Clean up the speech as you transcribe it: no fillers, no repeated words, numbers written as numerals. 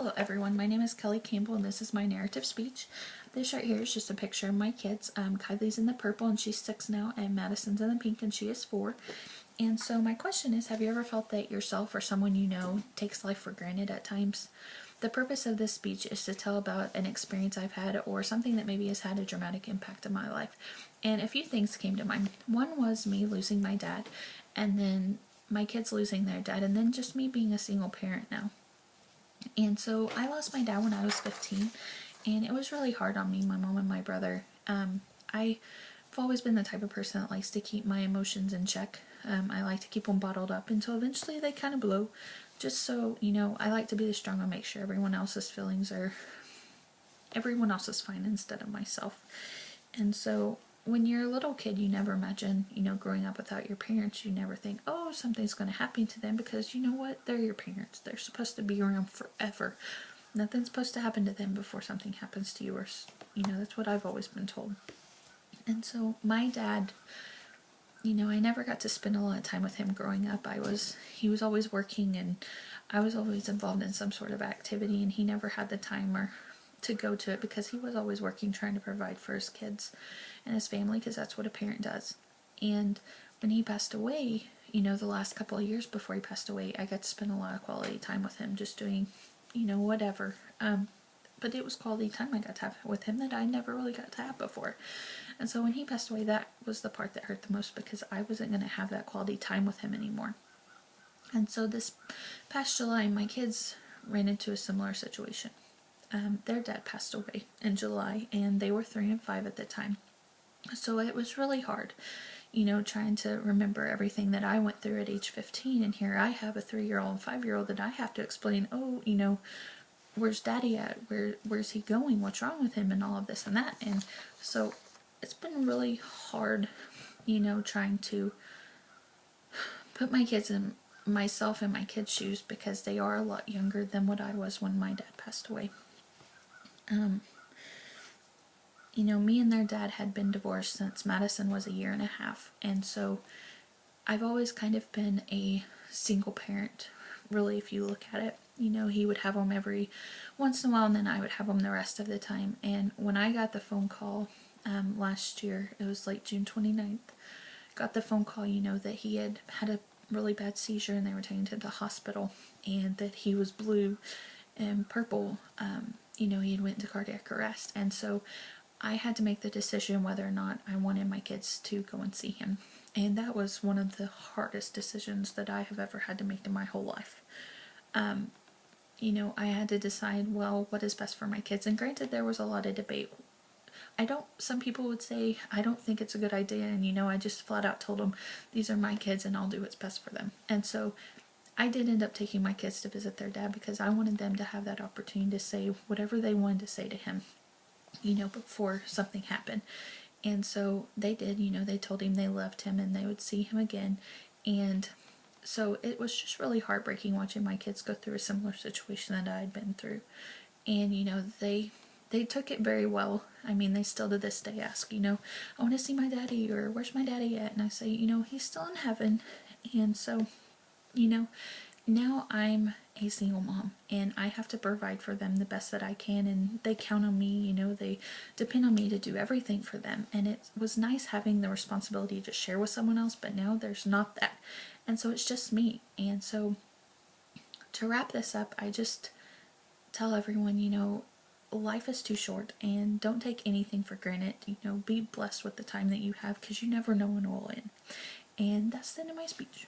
Hello everyone, my name is Kellie Campbell and this is my narrative speech. This right here is just a picture of my kids. Kylie's in the purple and she's 6 now, and Madison's in the pink and she is 4. And so my question is, have you ever felt that yourself or someone you know takes life for granted at times? The purpose of this speech is to tell about an experience I've had or something that maybe has had a dramatic impact on my life. And a few things came to mind. One was me losing my dad, and then my kids losing their dad, and then just me being a single parent now. And so I lost my dad when I was 15, and it was really hard on me, my mom, and my brother. I've always been the type of person that likes to keep my emotions in check. I like to keep them bottled up until eventually they kind of blow. Just so, I like to be the strong one, make sure everyone else's fine instead of myself. And so when you're a little kid, you never imagine, growing up without your parents. You never think, oh, something's going to happen to them, because you know what? They're your parents. They're supposed to be around forever. Nothing's supposed to happen to them before something happens to you, or, that's what I've always been told. And so my dad, I never got to spend a lot of time with him growing up. He was always working, and I was always involved in some sort of activity, and he never had the time to go to it because he was always working, trying to provide for his kids and his family, because that's what a parent does. And when he passed away, the last couple of years before he passed away, I got to spend a lot of quality time with him, just doing, whatever. But it was quality time I got to have with him that I never really got to have before. And so when he passed away, that was the part that hurt the most, because I wasn't going to have that quality time with him anymore. And so this past July, my kids ran into a similar situation. Their dad passed away in July, and they were 3 and 5 at the time. So it was really hard, trying to remember everything that I went through at age 15, and here I have a 3-year-old and 5-year-old that I have to explain, where's daddy at? Where's he going? What's wrong with him? And all of this and that. And so it's been really hard, trying to put myself in my kids' shoes, because they are a lot younger than what I was when my dad passed away. Me and their dad had been divorced since Madison was 1.5 years, and so I've always kind of been a single parent, really, if you look at it. He would have them every once in a while, and then I would have them the rest of the time. And when I got the phone call last year, it was like June 29th, got the phone call, that he had a really bad seizure and they were taking him to the hospital, and that he was blue and purple. He had went into cardiac arrest, and so I had to make the decision whether or not I wanted my kids to go and see him. And that was one of the hardest decisions that I have ever had to make in my whole life. I had to decide, well, what is best for my kids? And granted, there was a lot of debate. Some people would say, I don't think it's a good idea, and I just flat out told them, these are my kids and I'll do what's best for them. And so I did end up taking my kids to visit their dad, because I wanted them to have that opportunity to say whatever they wanted to say to him, before something happened. And so they did. They told him they loved him and they would see him again. And so it was just really heartbreaking watching my kids go through a similar situation that I had been through. And they took it very well. I mean, they still to this day ask, I want to see my daddy, or where's my daddy at? And I say, he's still in heaven. And so, now I'm a single mom, and I have to provide for them the best that I can, and they count on me, they depend on me to do everything for them. And it was nice having the responsibility to share with someone else, but now there's not that. And so it's just me. And so to wrap this up, I just tell everyone, life is too short, and don't take anything for granted. Be blessed with the time that you have, because you never know when it will end. And that's the end of my speech.